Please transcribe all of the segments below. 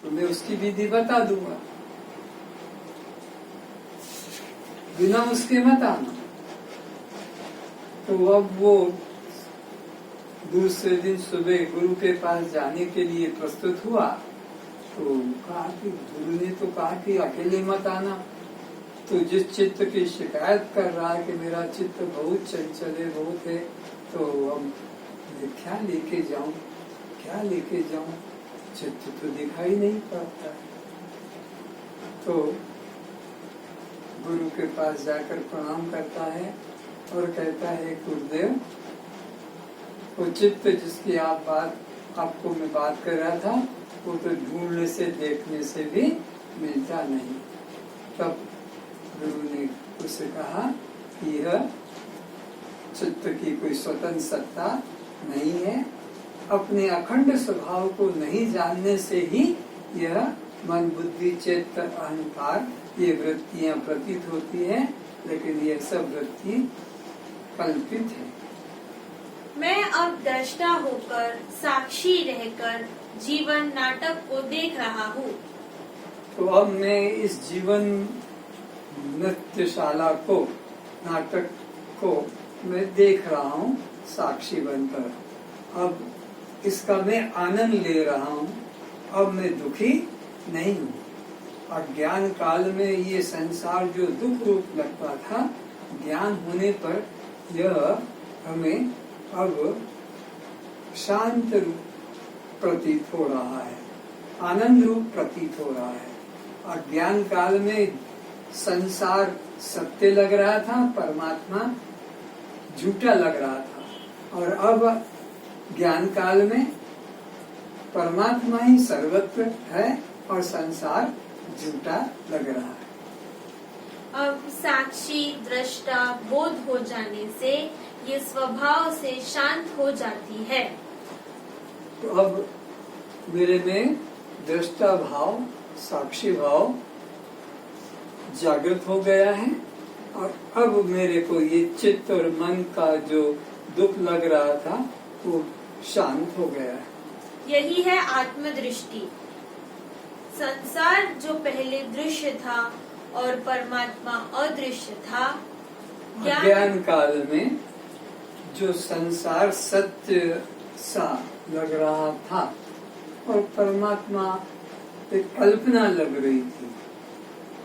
तो मैं उसकी विधि बता दूंगा, बिना उसके मत आना। तो अब वो दूसरे दिन सुबह गुरु के पास जाने के लिए प्रस्तुत हुआ। तो कहा कि गुरु ने तो कहा कि अकेले मत आना। तो जिस चित्त की शिकायत कर रहा है कि मेरा चित्त बहुत चंचल है, बहुत है, तो अब मैं क्या लेके जाऊं, क्या लेके जाऊं, चित्त तो दिखाई नहीं पड़ता। तो गुरु के पास जाकर प्रणाम करता है और कहता है, गुरुदेव, वो चित्त जिसकी आपको मैं बात कर रहा था, वो तो ढूंढने से देखने से भी मिलता नहीं। तब गुरु ने उससे कहा कि यह चित्त की कोई स्वतंत्र सत्ता नहीं है, अपने अखंड स्वभाव को नहीं जानने से ही यह मन बुद्धि चित्त अहंकार ये वृत्तियां प्रतीत होती है, लेकिन यह सब वृत्ति कल्पित है। मैं अब दृष्टा होकर साक्षी रहकर जीवन नाटक को देख रहा हूँ। तो अब मैं इस जीवन नृत्यशाला को, नाटक को मैं देख रहा हूँ साक्षी बनकर। अब इसका मैं आनंद ले रहा हूँ। अब मैं दुखी नहीं हूँ। अज्ञान काल में ये संसार जो दुख रूप लगता था, ज्ञान होने पर यह हमें अब शांत रूप प्रतीत हो रहा है, आनंद रूप प्रतीत हो रहा है। अज्ञान काल में संसार सत्य लग रहा था, परमात्मा झूठा लग रहा था, और अब ज्ञान काल में परमात्मा ही सर्वत्र है और संसार झूठा लग रहा है। अब साक्षी दृष्टा बोध हो जाने से ये स्वभाव से शांत हो जाती है। तो अब मेरे में दृष्टा भाव, साक्षी भाव जागृत हो गया है, और अब मेरे को ये चित्त और मन का जो दुख लग रहा था वो शांत हो गया है। यही है आत्मदृष्टि। संसार जो पहले दृश्य था और परमात्मा अदृश्य था, ज्ञान काल में जो संसार सत्य सा लग रहा था और परमात्मा एक कल्पना लग रही थी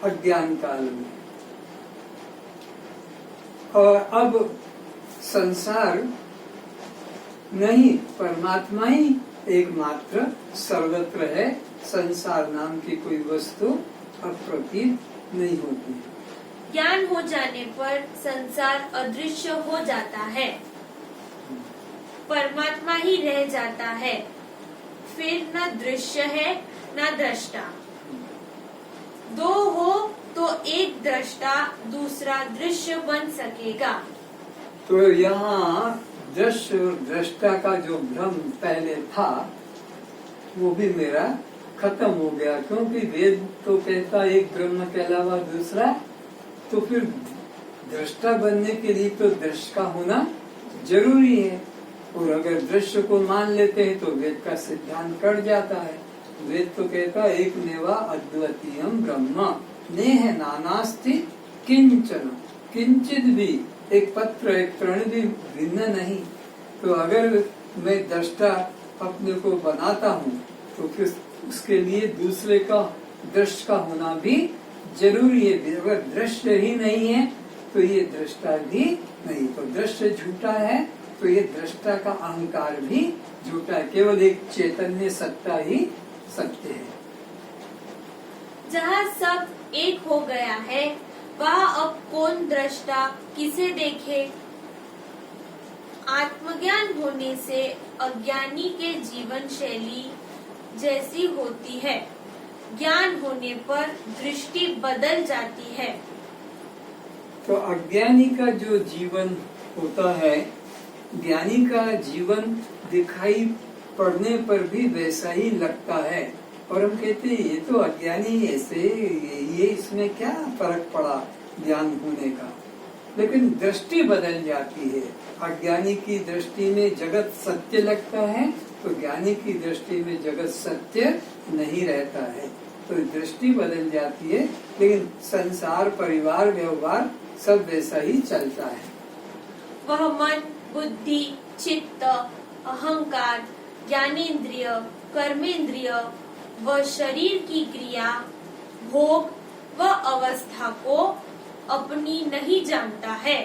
अज्ञान काल में, और अब संसार नहीं, परमात्मा ही एकमात्र सर्वत्र है। संसार नाम की कोई वस्तु अब प्रतीत नहीं होती है। ज्ञान हो जाने पर संसार अदृश्य हो जाता है, परमात्मा ही रह जाता है। फिर न दृश्य है न दृष्टा। दो हो तो एक दृष्टा दूसरा दृश्य बन सकेगा। तो यहाँ दृश्य और दृष्टा का जो भ्रम पहले था वो भी मेरा खत्म हो गया, क्योंकि वेद तो कहता एक ब्रह्म के अलावा दूसरा। तो फिर दृष्टा बनने के लिए तो दृश्य का होना जरूरी है, और अगर दृश्य को मान लेते हैं तो वेद का सिद्धांत कट जाता है। वेद तो कहता एक नेवा अद्वितीयम ब्रह्म नेह नानास्ति किंचन, किंचित भी एक पत्र एक तृण भी भिन्न नहीं। तो अगर मैं दृष्टा अपने को बनाता हूँ तो फिर उसके लिए दूसरे का दृश्य का होना भी जरूरी है। अगर दृश्य ही नहीं है तो ये दृष्टा भी नहीं। तो दृश्य झूठा है तो ये दृष्टा का अहंकार भी झूठा है। केवल एक चैतन्य सत्ता ही सत्य है। जहाँ सब एक हो गया है वहाँ अब कौन दृष्टा किसे देखे। आत्मज्ञान होने से अज्ञानी के जीवन शैली जैसी होती है, ज्ञान होने पर दृष्टि बदल जाती है। तो अज्ञानी का जो जीवन होता है, ज्ञानी का जीवन दिखाई पड़ने पर भी वैसा ही लगता है, और हम कहते हैं ये तो अज्ञानी ऐसे, ये इसमें क्या फर्क पड़ा ज्ञान होने का। लेकिन दृष्टि बदल जाती है। अज्ञानी की दृष्टि में जगत सत्य लगता है तो ज्ञानी की दृष्टि में जगत सत्य नहीं रहता है। तो दृष्टि बदल जाती है, लेकिन संसार, परिवार, व्यवहार सब वैसा ही चलता है। वह मन, बुद्धि, चित्त, अहंकार, ज्ञानेन्द्रिय, कर्मेंद्रिय व शरीर की क्रिया, भोग व अवस्था को अपनी नहीं जानता है।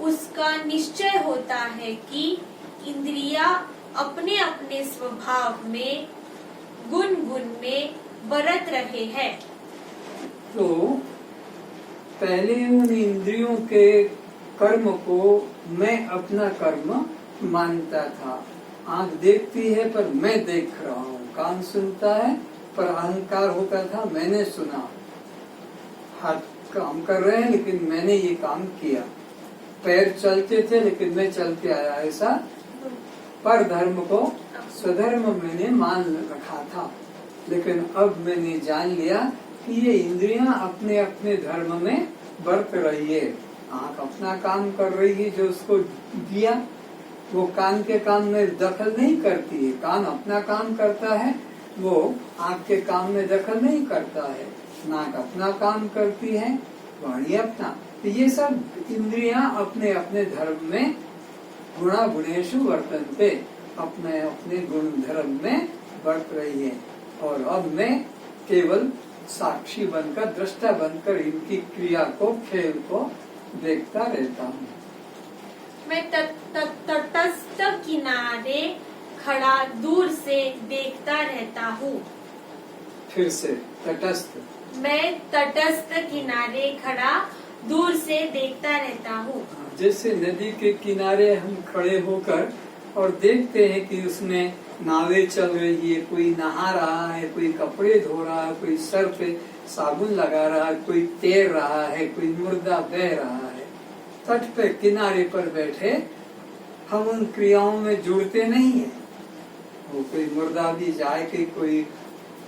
उसका निश्चय होता है कि इंद्रिया अपने अपने स्वभाव में, गुण गुण में बरत रहे हैं। तो पहले उन इंद्रियों के कर्म को मैं अपना कर्म मानता था। आंख देखती है पर मैं देख रहा हूँ, कान सुनता है पर अहंकार होता था मैंने सुना, हाथ काम कर रहे हैं लेकिन मैंने ये काम किया, पैर चलते थे लेकिन मैं चल के आया, ऐसा पर धर्म को स्वधर्म मैंने मान रखा था। लेकिन अब मैंने जान लिया कि ये इंद्रियां अपने अपने धर्म में बरत रही है। आंख अपना काम कर रही है जो उसको दिया, वो कान के काम में दखल नहीं करती है। कान अपना काम करता है, वो आंख के काम में दखल नहीं करता है। नाक अपना काम करती है, वाणी अपना। तो ये सब इंद्रियां अपने अपने धर्म में गुणा गुणेषु वर्तन्ते, अपने अपने गुण धर्म में बरत रही है। और अब मैं केवल साक्षी बनकर, दृष्टा बनकर इनकी क्रिया को, खेल को देखता रहता हूँ। मैं तटस्थ किनारे खड़ा दूर से देखता रहता हूँ। फिर से तटस्थ, मैं तटस्थ किनारे खड़ा दूर से देखता रहता हूँ। जैसे नदी के किनारे हम खड़े होकर और देखते हैं कि उसमें नावें चल रही है, कोई नहा रहा है, कोई कपड़े धो रहा है, कोई सर पे साबुन लगा रहा है, कोई तैर रहा है, कोई मुर्दा बह रहा है। तट पे किनारे पर बैठे हम उन क्रियाओं में जुड़ते नहीं है। वो कोई मुर्दा भी जाए कि कोई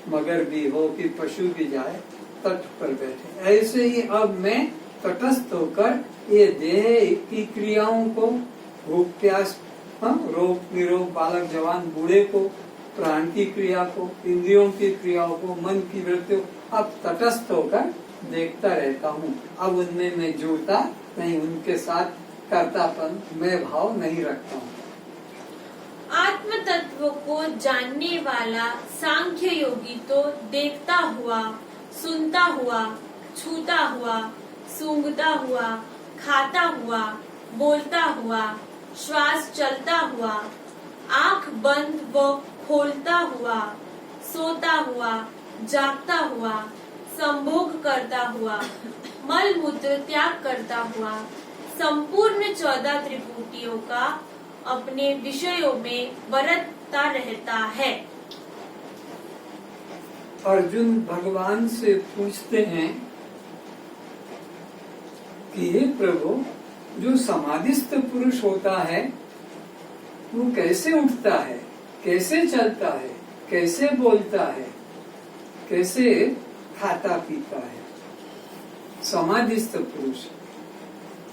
मगर भी हो कि पशु भी जाए, तट पर बैठे। ऐसे ही अब मैं तटस्थ होकर ये देह की क्रियाओं को, भूख प्यास, रोग निरोग, बालक जवान बूढ़े को, प्राण की क्रिया को, इंद्रियों की क्रियाओं को, मन की वृत्तियों को अब तटस्थ होकर देखता रहता हूँ। अब उनमें मैं जुड़ता नहीं, उनके साथ कर्तापन मैं भाव नहीं रखता हूँ। आत्म तत्व को जानने वाला सांख्य योगी तो देखता हुआ, सुनता हुआ, छूता हुआ, सूंघता हुआ, खाता हुआ, बोलता हुआ, श्वास चलता हुआ, आंख बंद व खोलता हुआ, सोता हुआ, जागता हुआ, संभोग करता हुआ, मल मूत्र त्याग करता हुआ, संपूर्ण 14 त्रिपुटियों का अपने विषयों में बरतता रहता है। अर्जुन भगवान से पूछते हैं कि हे प्रभु, जो समाधिस्थ पुरुष होता है वो कैसे उठता है, कैसे चलता है, कैसे बोलता है, कैसे खाता पीता है? समाधिस्थ पुरुष।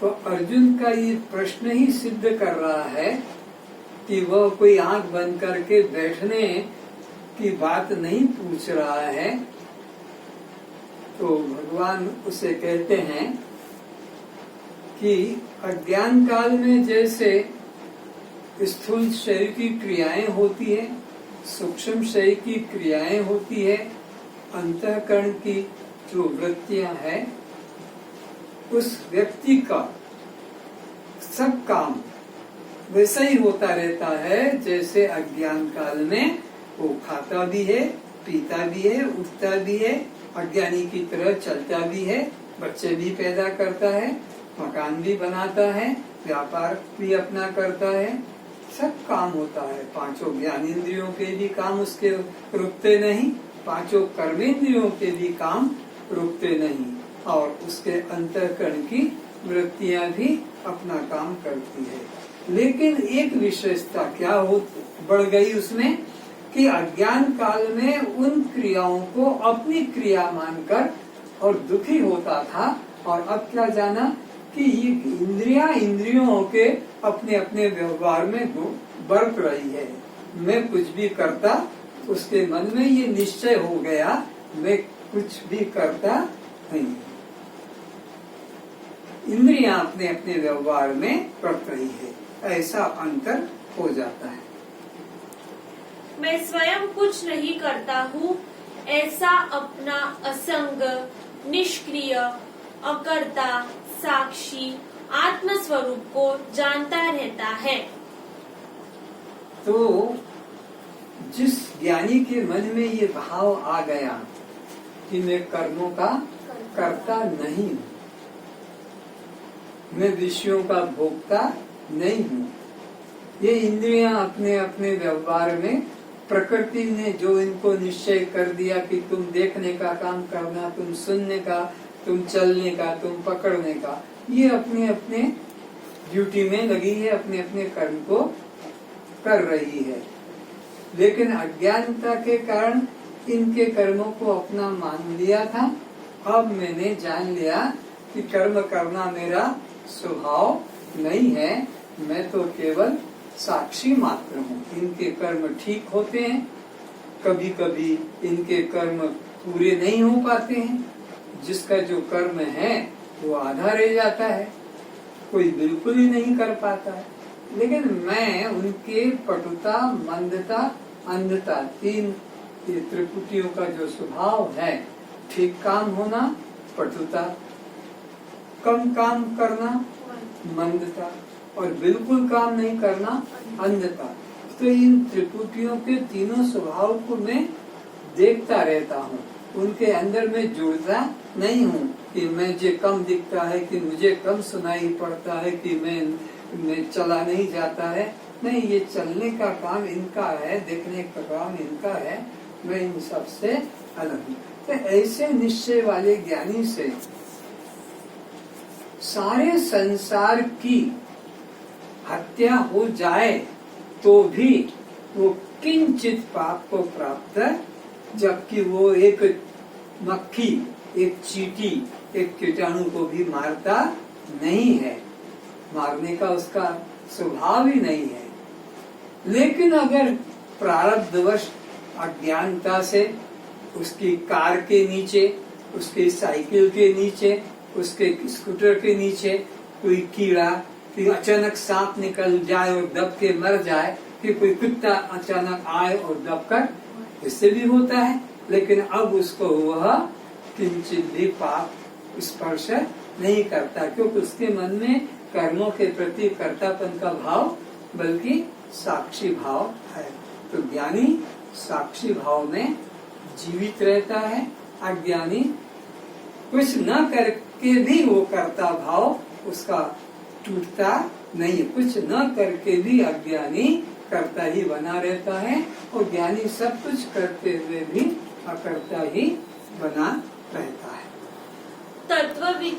तो अर्जुन का ये प्रश्न ही सिद्ध कर रहा है कि वह कोई आंख बंद करके बैठने की बात नहीं पूछ रहा है। तो भगवान उसे कहते हैं कि अज्ञान काल में जैसे स्थूल शरीर की क्रियाएं होती है, सूक्ष्म शरीर की क्रियाएं होती है, अंतःकरण की जो वृत्तियां हैं, उस व्यक्ति का सब काम वैसा ही होता रहता है जैसे अज्ञान काल में वो खाता भी है, पीता भी है, उठता भी है, अज्ञानी की तरह चलता भी है, बच्चे भी पैदा करता है, मकान भी बनाता है, व्यापार भी अपना करता है, सब काम होता है। 5 ज्ञानेंद्रियों के भी काम उसके रुकते नहीं, 5 कर्मेंद्रियों के भी काम रुकते नहीं, और उसके अंतःकरण की वृत्तियां भी अपना काम करती है। लेकिन एक विशेषता क्या हो बढ़ गई उसमें कि अज्ञान काल में उन क्रियाओं को अपनी क्रिया मानकर और दुखी होता था, और अब क्या जाना कि ये इंद्रियों के अपने अपने व्यवहार में बरत रही है। मैं कुछ भी करता उसके मन में ये निश्चय हो गया मैं कुछ भी करता नहीं। इंद्रियां अपने अपने व्यवहार में करत रही है, ऐसा अंतर हो जाता है। मैं स्वयं कुछ नहीं करता हूँ, ऐसा अपना असंग, निष्क्रिय, अकर्ता, साक्षी आत्म स्वरूप को जानता रहता है। तो जिस ज्ञानी के मन में ये भाव आ गया कि मैं कर्मों का करता नहीं हूँ, मैं विषयों का भोगता नहीं हूँ, ये इंद्रियां अपने अपने व्यवहार में प्रकृति ने जो इनको निश्चय कर दिया कि तुम देखने का काम करना, तुम सुनने का, तुम चलने का, तुम पकड़ने का, ये अपने अपने ड्यूटी में लगी है, अपने अपने कर्म को कर रही है। लेकिन अज्ञानता के कारण इनके कर्मों को अपना मान लिया था। अब मैंने जान लिया कि कर्म करना मेरा स्वभाव नहीं है, मैं तो केवल साक्षी मात्र हूँ। इनके कर्म ठीक होते हैं, कभी कभी इनके कर्म पूरे नहीं हो पाते हैं, जिसका जो कर्म है वो आधा रह जाता है, कोई बिल्कुल ही नहीं कर पाता है। लेकिन मैं उनके पटुता, मंदता, अंधता, तीन ये त्रिपुटियों का जो स्वभाव है, ठीक काम होना पटुता, कम काम करना मंदता, और बिल्कुल काम नहीं करना अंधता। तो इन त्रिपुटियों के तीनों स्वभाव को मैं देखता रहता हूँ, उनके अंदर में जुड़ता नहीं हूँ कि मुझे कम दिखता है, कि मुझे कम सुनाई पड़ता है, कि मैं चला नहीं जाता है। नहीं, ये चलने का काम इनका है, देखने का काम इनका है, मैं इन सब से अलग हूँ। तो ऐसे निश्चय वाले ज्ञानी से सारे संसार की हत्या हो जाए तो भी वो किंचित पाप को प्राप्त, जबकि वो एक मक्खी, एक चींटी, एक कीटाणु को भी मारता नहीं है, मारने का उसका स्वभाव ही नहीं है। लेकिन अगर प्रारब्धवश अज्ञानता से उसकी कार के नीचे, उसके साइकिल के नीचे, उसके स्कूटर के नीचे कोई कीड़ा, कि अचानक सांप निकल जाए और दब के मर जाए, कि कोई कुत्ता अचानक आए और दब कर, इससे भी होता है। लेकिन अब उसको वह किंचित भी पाप स्पर्श नहीं करता, क्योंकि उसके मन में कर्मों के प्रति कर्तापन का भाव बल्कि साक्षी भाव है। तो ज्ञानी साक्षी भाव में जीवित रहता है, अज्ञानी कुछ न करके भी वो कर्ता भाव उसका टूटता नहीं। कुछ न करके भी अज्ञानी कर्ता ही बना रहता है, और ज्ञानी सब कुछ करते हुए भी अकर्ता ही बना रहता है। तत्वविद